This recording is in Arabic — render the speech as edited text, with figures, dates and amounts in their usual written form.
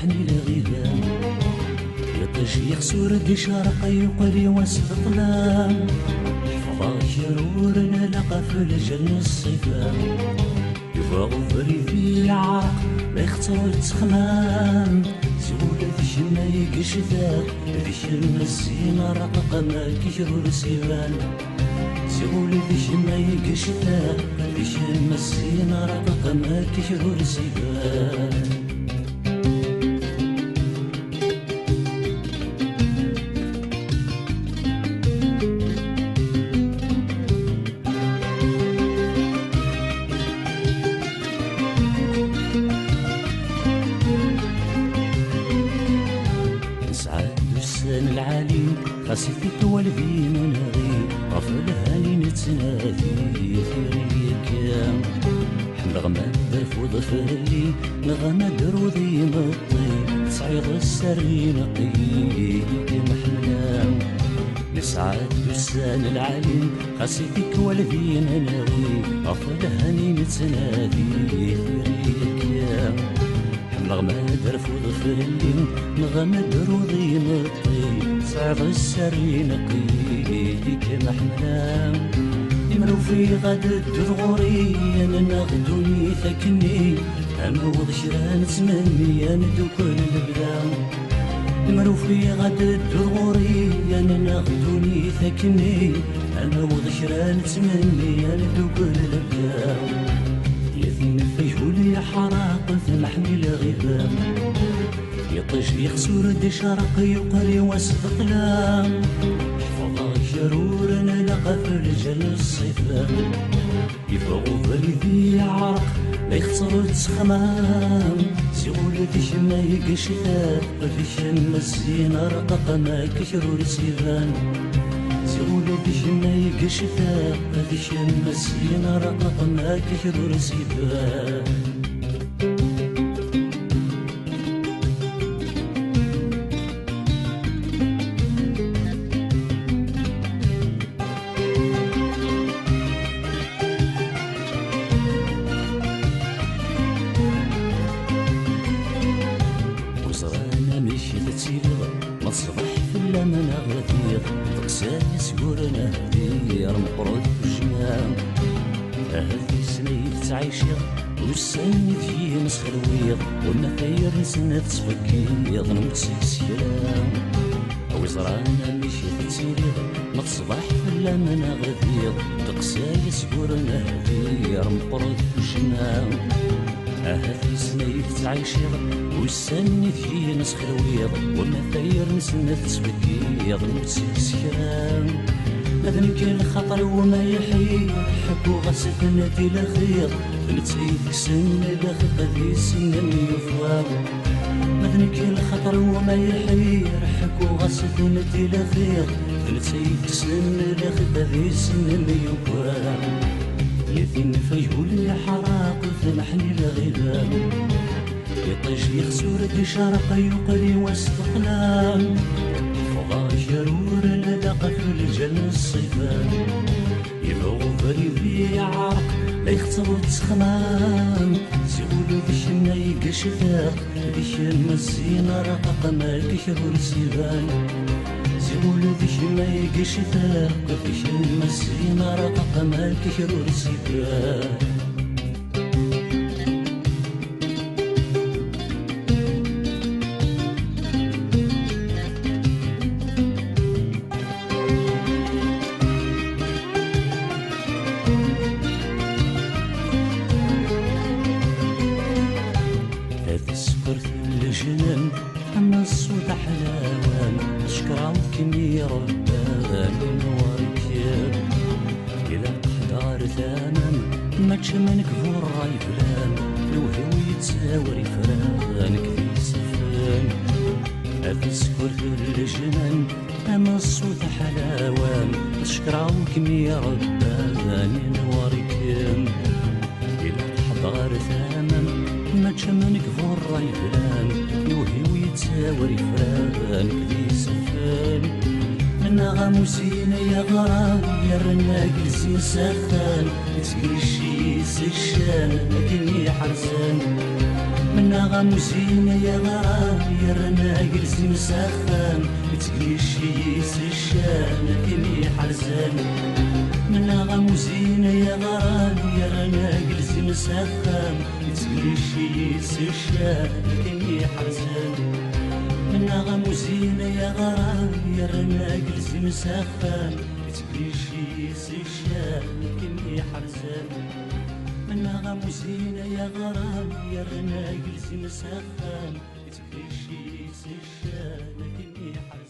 محني لغيبان يطيش يخسر دي شرق يقلي وسط ظلام فضا شرورنا لقى في الجنة الصفام يفغفري في العرق لا يختار تخمام سهولة في ما يقش ذاك في شم الزينة رقق ما كيشرو السيبان سهولة في ما يقش ذاك في شم الزينة رقق ما كيشرو السيبان العالي خاصيتك والبي منغي غفل هاني نتنادي ثيريك حمل غمام فوض فرلي نغمى دروضي مطي صعيد السري نقيك محملام نسعد بسان العالي خاصيتك والبي منغي غفل هاني نتنادي ثيريك نغمد رفوض فرلي نغمد روضي مطي صعد السري نقيك محملام يمرو في غد الدغوري انا ناخدوني ثكني اموض شران تمني انا دوكل البلام يمرو في غد الدغوري انا ناخدوني ثكني اموض شران تمني انا دوكل البلام فيهولي حراق ثمحني لغيبان يطيش يخسر دي شرق يقري وسط ظلام حفظا شرورنا لقى في الجل الصفام يفرغوا فريدي عرق لا يخسر تسخمام سيقول في شما يقش ذاك في شم الزينة رقق ما كشرو السيفان سيقول في شما يقش ذاك في شم الزينة رقق ما كشرو السيفان ما تصبح في اللمن غثير تقساني سيورنا هدير مقرد بجمام هذي سنيت تعيشيغ والسني في مسخرويغ وما خير نسنة تفكيغ نموت سيسيرام أو زرانا مشي تسيريغ ما تصبح في اللمن غثير تقساني سيورنا هدير مقرد بجمام هذي سنيت تعيشيغ والسني في نسخ الويض وما ثير نسنة تسبكيض وتسكرام أذنك الخطر وما يحيي حكو غسفنا في الأخير نتسيك سن الأخيق ذي سن يفواو أذنك الخطر وما يحيي حكو غسفنا في الأخير نتسيك سن الأخيق ذي سن يفواو يثين فيهولي حراق ثمحني لغيبان يطيش يخسر دي شرق يقلي وسط ظلام فضا شرور لدق في الجنة الصفان يبغوا فريدي عرق لا يخسر تسخمام سيقولوا باش ما يقش ذاق باش المسينة رقق ما كشرو السيفان سيقولوا باش ما يقش ذاق باش المسينة رقق ما كشرو السيفان الجنان أما الصوت حلاوان شكراو كمي ربان نوركير إلى قحدار ثامن ما تشمنك فور راي فلان الوهو يتساوري فرانك في سفان هذا السكر في الجنان أما الصوت حلاوان شكراو كمي ربان نوركير إلى قحدار ثامن ما تشمنك فور راي فلان يوهي ويتساوري فرانك ذي سفان منا غاموسين يا غرام يا رناك لسي سخان تسقي الشيس الشان لكني حرسان منا غموسين يا غرام يرنا جلس مسخن تقليشي الشام كمي حرزان منا غموسين يا غرام يرنا جلس مسخن تقليشي الشام كمي حرزان منا غموسين يا غرام يرنا جلس مسخن تقليشي الشام كمي حرزان منا غموسين يا غرام يرنا جلس مسخن تقليشي الشام كمي حرزان